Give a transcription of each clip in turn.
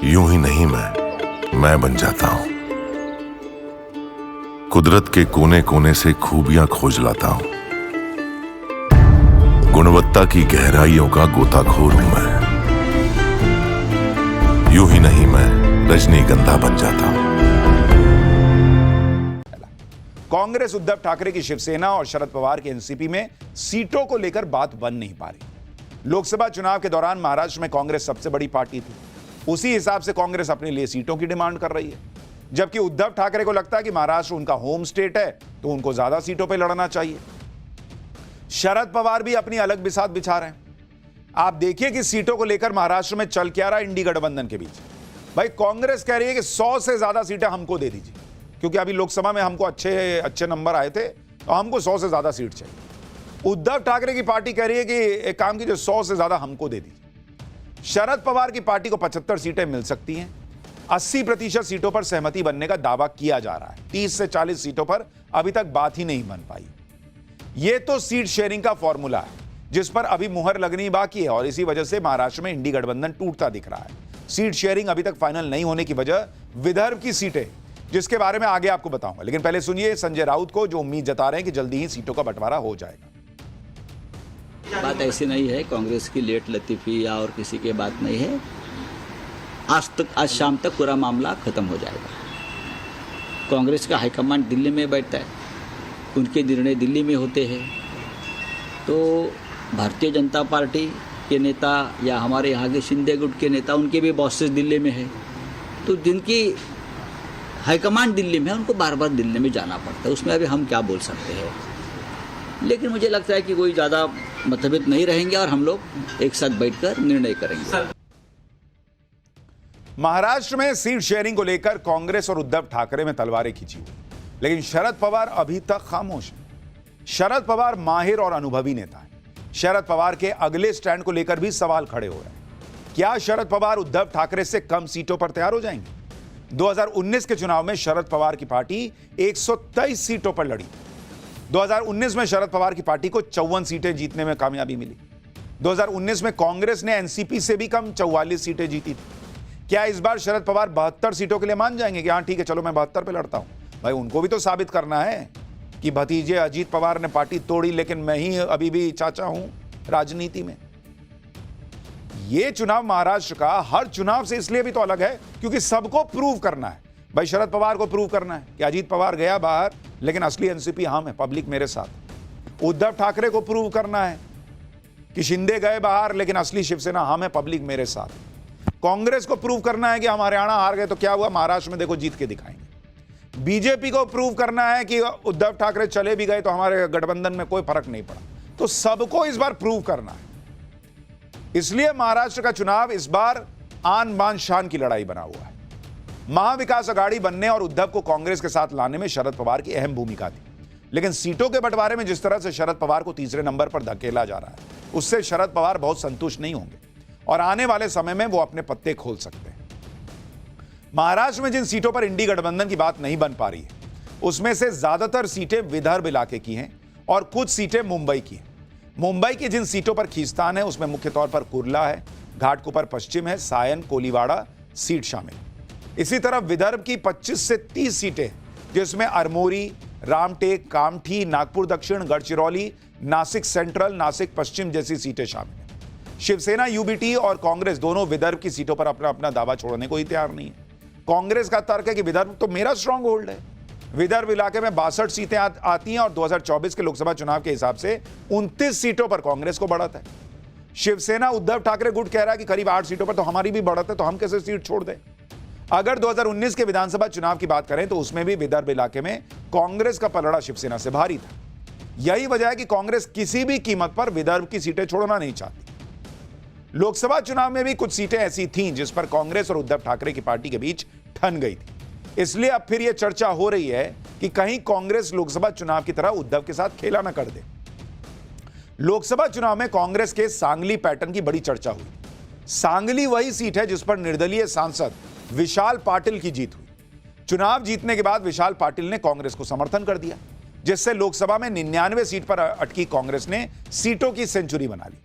यूं ही नहीं मैं बन जाता हूं। कुदरत के कोने कोने से खूबियां खोज लाता हूं। गुणवत्ता की गहराइयों का गोताखोर हूं मैं। यूं ही नहीं मैं रजनीगंधा बन जाता हूं। कांग्रेस उद्धव ठाकरे की शिवसेना और शरद पवार की एनसीपी में सीटों को लेकर बात बन नहीं पा रही। लोकसभा चुनाव के दौरान महाराष्ट्र में कांग्रेस सबसे बड़ी पार्टी थी। उसी हिसाब से कांग्रेस अपने लिए सीटों की डिमांड कर रही है, जबकि उद्धव ठाकरे को लगता है कि महाराष्ट्र उनका होम स्टेट है तो उनको ज्यादा सीटों पर लड़ना चाहिए। शरद पवार भी अपनी अलग बिसात बिछा रहे हैं। आप देखिए कि सीटों को लेकर महाराष्ट्र में चल क्या रहा इंडी गठबंधन के बीच। भाई कांग्रेस कह रही है कि 100 से ज्यादा सीटें हमको दे दीजिए, क्योंकि अभी लोकसभा में हमको अच्छे नंबर आए थे तो हमको 100 से ज्यादा सीट चाहिए। उद्धव ठाकरे की पार्टी कह रही है कि एक काम कीजिए, 100 से ज्यादा हमको दे दीजिए। शरद पवार की पार्टी को 75 सीटें मिल सकती हैं। 80% सीटों पर सहमति बनने का दावा किया जा रहा है। 30 से 40 सीटों पर अभी तक बात ही नहीं बन पाई। यह तो सीट शेयरिंग का फॉर्मूला है जिस पर अभी मुहर लगनी बाकी है, और इसी वजह से महाराष्ट्र में इंडी गठबंधन टूटता दिख रहा है। सीट शेयरिंग अभी तक फाइनल नहीं होने की वजह विदर्भ की सीटें, जिसके बारे में आगे आपको बताऊंगा। लेकिन पहले सुनिए संजय राउत को, जो उम्मीद जता रहे हैं कि जल्दी ही सीटों का बंटवारा हो जाएगा। बात ऐसी नहीं है, कांग्रेस की लेट लतीफी या और किसी की बात नहीं है। आज शाम तक पूरा मामला खत्म हो जाएगा। कांग्रेस का हाईकमांड दिल्ली में बैठता है, उनके निर्णय दिल्ली में होते हैं। तो भारतीय जनता पार्टी के नेता या हमारे यहाँ के शिंदे गुट के नेता, उनके भी बॉसेस दिल्ली में है। तो जिनकी हाईकमांड दिल्ली में है उनको बार बार दिल्ली में जाना पड़ता है। उसमें अभी हम क्या बोल सकते हैं। लेकिन मुझे लगता है कि कोई ज़्यादा मतभेद नहीं रहेंगे और हम लोग एक साथ बैठकर निर्णय करेंगे। महाराष्ट्र में सीट शेयरिंग को लेकर कांग्रेस और उद्धव ठाकरे में तलवारें खींची, लेकिन शरद पवार अभी तक खामोश है। शरद पवार माहिर और अनुभवी नेता है। शरद पवार के अगले स्टैंड को लेकर भी सवाल खड़े हो रहे हैं। क्या शरद पवार उद्धव ठाकरे से कम सीटों पर तैयार हो जाएंगे? 2019 के चुनाव में शरद पवार की पार्टी 123 सीटों पर लड़ी। 2019 में शरद पवार की पार्टी को 54 सीटें जीतने में कामयाबी मिली। 2019 में कांग्रेस ने एनसीपी से भी कम 44 सीटें जीती थी। क्या इस बार शरद पवार 72 सीटों के लिए मान जाएंगे कि हाँ ठीक है चलो मैं 72 पे लड़ता हूं? भाई उनको भी तो साबित करना है कि भतीजे अजीत पवार ने पार्टी तोड़ी, लेकिन मैं ही अभी भी चाचा हूं राजनीति में। यह चुनाव महाराष्ट्र का हर चुनाव से इसलिए भी तो अलग है क्योंकि सबको प्रूव करना है। भाई शरद पवार को प्रूव करना है कि अजीत पवार गया बाहर लेकिन असली एनसीपी हम है, पब्लिक मेरे साथ। उद्धव ठाकरे को प्रूव करना है कि शिंदे गए बाहर लेकिन असली शिवसेना हम है, पब्लिक मेरे साथ। कांग्रेस को प्रूव करना है कि हम हरियाणा हार गए तो क्या हुआ, महाराष्ट्र में देखो जीत के दिखाएंगे। बीजेपी को प्रूव करना है कि उद्धव ठाकरे चले भी गए तो हमारे गठबंधन में कोई फर्क नहीं पड़ा। तो सबको इस बार प्रूव करना है। इसलिए महाराष्ट्र का चुनाव इस बार आन बान शान की लड़ाई बना हुआ है। महाविकास अघाड़ी बनने और उद्धव को कांग्रेस के साथ लाने में शरद पवार की अहम भूमिका थी, लेकिन सीटों के बंटवारे में जिस तरह से शरद पवार को तीसरे नंबर पर धकेला जा रहा है उससे शरद पवार बहुत संतुष्ट नहीं होंगे और आने वाले समय में वो अपने पत्ते खोल सकते हैं। महाराष्ट्र में जिन सीटों पर इंडी गठबंधन की बात नहीं बन पा रही है उसमें से ज्यादातर सीटें विदर्भ इलाके की हैं और कुछ सीटें मुंबई की हैं। मुंबई की जिन सीटों पर खींचतान है उसमें मुख्य तौर पर कुर्ला है, घाटकोपर पश्चिम है, सायन, कोलीवाड़ा सीट शामिल है। इसी तरह विदर्भ की 25 से 30 सीटें जिसमें अरमोरी, रामटेक, कामठी, नागपुर दक्षिण, गढ़चिरौली, नासिक सेंट्रल, नासिक पश्चिम जैसी सीटें शामिल हैं। शिवसेना, यूबीटी और कांग्रेस दोनों विदर्भ की सीटों पर अपना अपना दावा छोड़ने को ही तैयार नहीं है। कांग्रेस का तर्क है कि विदर्भ तो मेरा स्ट्रांग होल्ड है। विदर्भ इलाके में 62 सीटें आती हैं और 2024 के लोकसभा चुनाव के हिसाब से 29 सीटों पर कांग्रेस को बढ़त है। शिवसेना उद्धव ठाकरे गुट कह रहा है कि करीब 8 सीटों पर तो हमारी भी बढ़त है, तो हम कैसे सीट छोड़ दें। अगर 2019 के विधानसभा चुनाव की बात करें तो उसमें भी विदर्भ इलाके में कांग्रेस का पलड़ा शिवसेना से भारी था। यही वजह है कि कांग्रेस किसी भी कीमत पर विदर्भ की सीटें छोड़ना नहीं चाहती। लोकसभा चुनाव में भी कुछ सीटें ऐसी थीं जिस पर कांग्रेस और उद्धव ठाकरे की पार्टी के बीच ठन गई थी। इसलिए अब फिर यह चर्चा हो रही है कि कहीं कांग्रेस लोकसभा चुनाव की तरह उद्धव के साथ खेला न कर दे। लोकसभा चुनाव में कांग्रेस के सांगली पैटर्न की बड़ी चर्चा हुई। सांगली वही सीट है जिस पर निर्दलीय सांसद विशाल पाटिल की जीत हुई। चुनाव जीतने के बाद विशाल पाटिल ने कांग्रेस को समर्थन कर दिया, जिससे लोकसभा में 99 सीट पर अटकी कांग्रेस ने सीटों की सेंचुरी बना ली।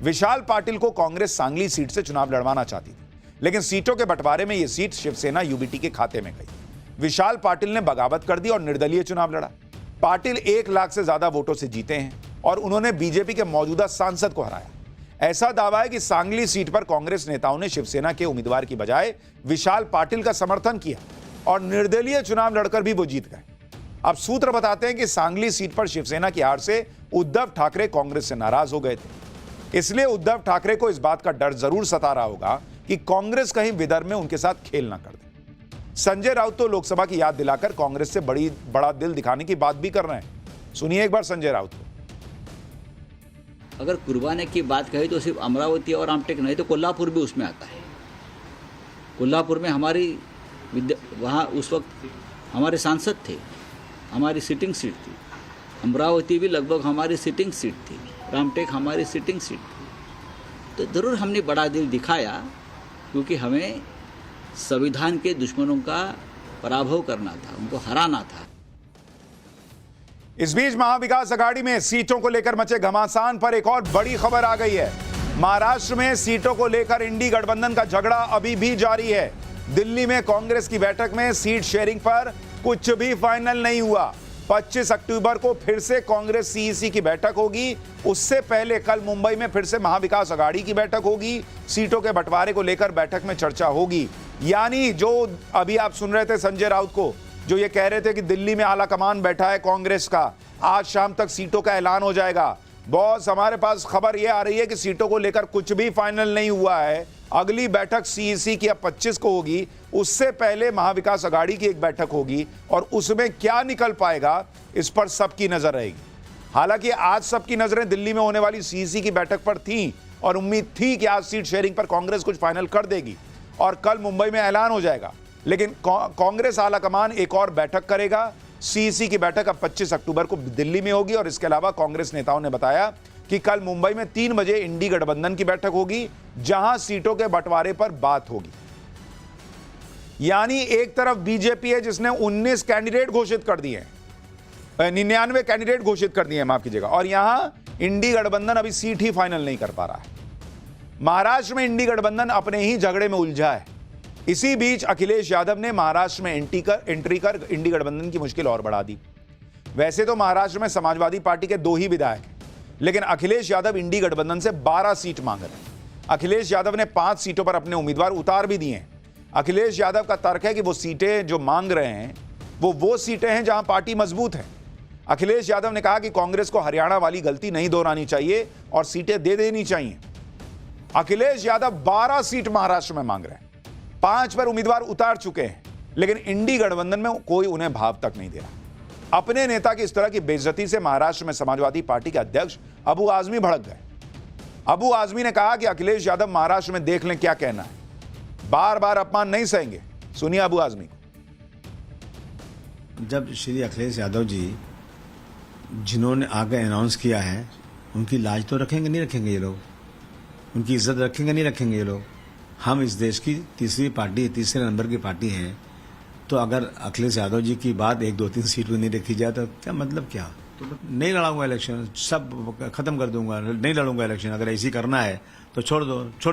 विशाल पाटिल को कांग्रेस सांगली सीट से चुनाव लड़वाना चाहती थी, लेकिन सीटों के बंटवारे में यह सीट शिवसेना यूबीटी के खाते में गई। विशाल पाटिल ने बगावत कर दी और निर्दलीय चुनाव लड़ा। पाटिल 1 लाख से ज्यादा वोटों से जीते हैं और उन्होंने बीजेपी के मौजूदा सांसद को हराया। ऐसा दावा है कि सांगली सीट पर कांग्रेस नेताओं ने शिवसेना के उम्मीदवार की बजाय विशाल पाटिल का समर्थन किया और निर्दलीय चुनाव लड़कर भी वो जीत गए। अब सूत्र बताते हैं कि सांगली सीट पर शिवसेना की हार से उद्धव ठाकरे कांग्रेस से नाराज हो गए थे। इसलिए उद्धव ठाकरे को इस बात का डर जरूर सता रहा होगा कि कांग्रेस कहीं विदर्भ में उनके साथ खेल ना कर दे। संजय राउत तो लोकसभा की याद दिलाकर कांग्रेस से बड़ा दिल दिखाने की बात भी कर रहे हैं। सुनिए एक बार संजय राउत को। अगर कुर्बाने की बात कही तो सिर्फ अमरावती और रामटेक नहीं तो कोल्हापुर भी उसमें आता है। कोल्हापुर में हमारी वहाँ उस वक्त हमारे सांसद थे, हमारी सिटिंग सीट थी। अमरावती भी लगभग हमारी सिटिंग सीट थी, रामटेक हमारी सिटिंग सीट थी। तो ज़रूर हमने बड़ा दिल दिखाया क्योंकि हमें संविधान के दुश्मनों का पराभव करना था, उनको हराना था। इस बीच महाविकास अघाड़ी में सीटों को लेकर मचे घमासान पर एक और बड़ी खबर आ गई है। महाराष्ट्र में सीटों को लेकर इंडी गठबंधन का झगड़ा अभी भी जारी है। दिल्ली में कांग्रेस की बैठक में सीट शेयरिंग पर कुछ भी फाइनल नहीं हुआ। 25 अक्टूबर को फिर से कांग्रेस सीईसी की बैठक होगी। उससे पहले कल मुंबई में फिर से महाविकास अघाड़ी की बैठक होगी। सीटों के बंटवारे को लेकर बैठक में चर्चा होगी। यानी जो अभी आप सुन रहे थे संजय राउत को, जो ये कह रहे थे कि दिल्ली में आला कमान बैठा है कांग्रेस का, आज शाम तक सीटों का ऐलान हो जाएगा। बॉस, हमारे पास खबर यह आ रही है कि सीटों को लेकर कुछ भी फाइनल नहीं हुआ है। अगली बैठक सीईसी की अब 25 को होगी। उससे पहले महाविकास अघाड़ी की एक बैठक होगी और उसमें क्या निकल पाएगा इस पर सबकी नजर रहेगी। हालांकि आज सबकी नजरें दिल्ली में होने वाली सीईसी की बैठक पर थी और उम्मीद थी कि आज सीट शेयरिंग पर कांग्रेस कुछ फाइनल कर देगी और कल मुंबई में ऐलान हो जाएगा। लेकिन कांग्रेस आलाकमान एक और बैठक करेगा। सीईसी की बैठक अब 25 अक्टूबर को दिल्ली में होगी और इसके अलावा कांग्रेस नेताओं ने बताया कि कल मुंबई में 3 बजे इंडी गठबंधन की बैठक होगी, जहां सीटों के बंटवारे पर बात होगी। यानी एक तरफ बीजेपी है जिसने 19 कैंडिडेट घोषित कर दिए हैं, 99 कैंडिडेट घोषित कर दिए हैं, माफ कीजिएगा, और यहां इंडी गठबंधन अभी सीट ही फाइनल नहीं कर पा रहा है। महाराष्ट्र में इंडी गठबंधन अपने ही झगड़े में उलझा है। इसी बीच अखिलेश यादव ने महाराष्ट्र में एंट्री कर इंडी गठबंधन की मुश्किल और बढ़ा दी। वैसे तो महाराष्ट्र में समाजवादी पार्टी के 2 ही विधायक हैं, लेकिन अखिलेश यादव इंडी गठबंधन से 12 सीट मांग रहे हैं। अखिलेश यादव ने 5 सीटों पर अपने उम्मीदवार उतार भी दिए हैं। अखिलेश यादव का तर्क है कि वो सीटें जो मांग रहे हैं वो सीटें हैं जहां पार्टी मजबूत है। अखिलेश यादव ने कहा कि कांग्रेस को हरियाणा वाली गलती नहीं दोहरानी चाहिए और सीटें दे देनी चाहिए। अखिलेश यादव 12 सीट महाराष्ट्र में मांग रहे हैं, 5 पर उम्मीदवार उतार चुके हैं, लेकिन इंडी गठबंधन में कोई उन्हें भाव तक नहीं दे रहा। अपने नेता की इस तरह की बेइज्जती से महाराष्ट्र में समाजवादी पार्टी के अध्यक्ष अबू आजमी भड़क गए। अबू आजमी ने कहा कि अखिलेश यादव महाराष्ट्र में देख लें क्या कहना है, बार बार अपमान नहीं सहेंगे। सुनिए अबू आजमी को। जब श्री अखिलेश यादव जी जिन्होंने आगे अनाउंस किया है, उनकी लाज तो रखेंगे नहीं रखेंगे ये लोग, उनकी इज्जत रखेंगे नहीं रखेंगे ये लोग। हम इस देश की तीसरे नंबर की पार्टी हैं, तो अगर अखिलेश यादव जी की बात 1, 2, 3 सीट पर नहीं रखी जाए तो क्या मतलब क्या? तो नहीं लड़ाऊंगा इलेक्शन, सब खत्म कर दूंगा, नहीं लड़ूंगा इलेक्शन। अगर ऐसी करना है तो छोड़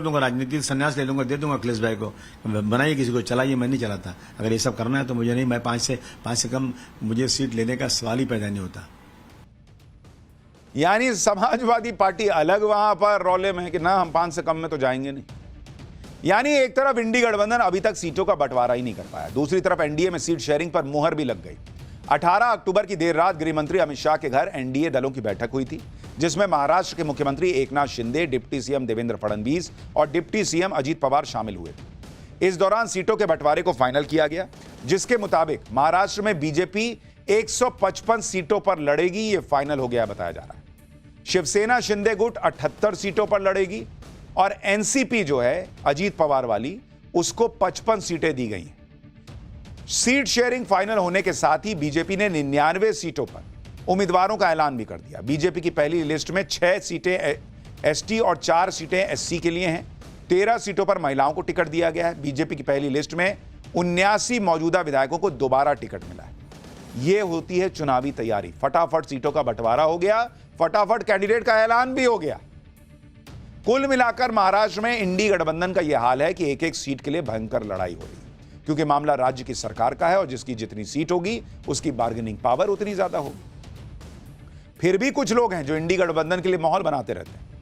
दूंगा, राजनीति संन्यास ले लूंगा, दे दूंगा अखिलेश भाई को, बनाइए किसी को, चलाइए, मैं नहीं चलाता। अगर ये सब करना है तो मुझे नहीं, मैं 5 से कम मुझे सीट लेने का सवाल ही पैदा नहीं होता। यानी समाजवादी पार्टी अलग वहां पर रौले में कि ना हम 5 से कम में तो जाएंगे नहीं। यानी एक तरफ इंडी गठबंधन अभी तक सीटों का बंटवारा ही नहीं कर पाया, दूसरी तरफ एनडीए में सीट शेयरिंग पर मुहर भी लग गई। 18 अक्टूबर की देर रात गृह मंत्री अमित शाह के घर एनडीए दलों की बैठक हुई थी, जिसमें महाराष्ट्र के मुख्यमंत्री एकनाथ शिंदे, डिप्टी सीएम देवेंद्र फडणवीस और डिप्टी सीएम अजीत पवार शामिल हुए थे। इस दौरान सीटों के बंटवारे को फाइनल किया गया, जिसके मुताबिक महाराष्ट्र में बीजेपी 155 सीटों पर लड़ेगी, यह फाइनल हो गया बताया जा रहा है। शिवसेना शिंदे गुट 78 सीटों पर लड़ेगी और एनसीपी जो है अजीत पवार वाली, उसको 55 सीटें दी गई हैं। सीट शेयरिंग फाइनल होने के साथ ही बीजेपी ने 99 सीटों पर उम्मीदवारों का ऐलान भी कर दिया। बीजेपी की पहली लिस्ट में 6 सीटें एसटी और 4 सीटें एससी के लिए हैं। 13 सीटों पर महिलाओं को टिकट दिया गया है। बीजेपी की पहली लिस्ट में 79 मौजूदा विधायकों को दोबारा टिकट मिला है। यह होती है चुनावी तैयारी। फटाफट सीटों का बंटवारा हो गया, फटाफट कैंडिडेट का ऐलान भी हो गया। कुल मिलाकर महाराष्ट्र में इंडी गठबंधन का यह हाल है कि एक एक सीट के लिए भयंकर लड़ाई हो रही है, क्योंकि मामला राज्य की सरकार का है और जिसकी जितनी सीट होगी उसकी बार्गेनिंग पावर उतनी ज्यादा होगी। फिर भी कुछ लोग हैं जो इंडी गठबंधन के लिए माहौल बनाते रहते हैं।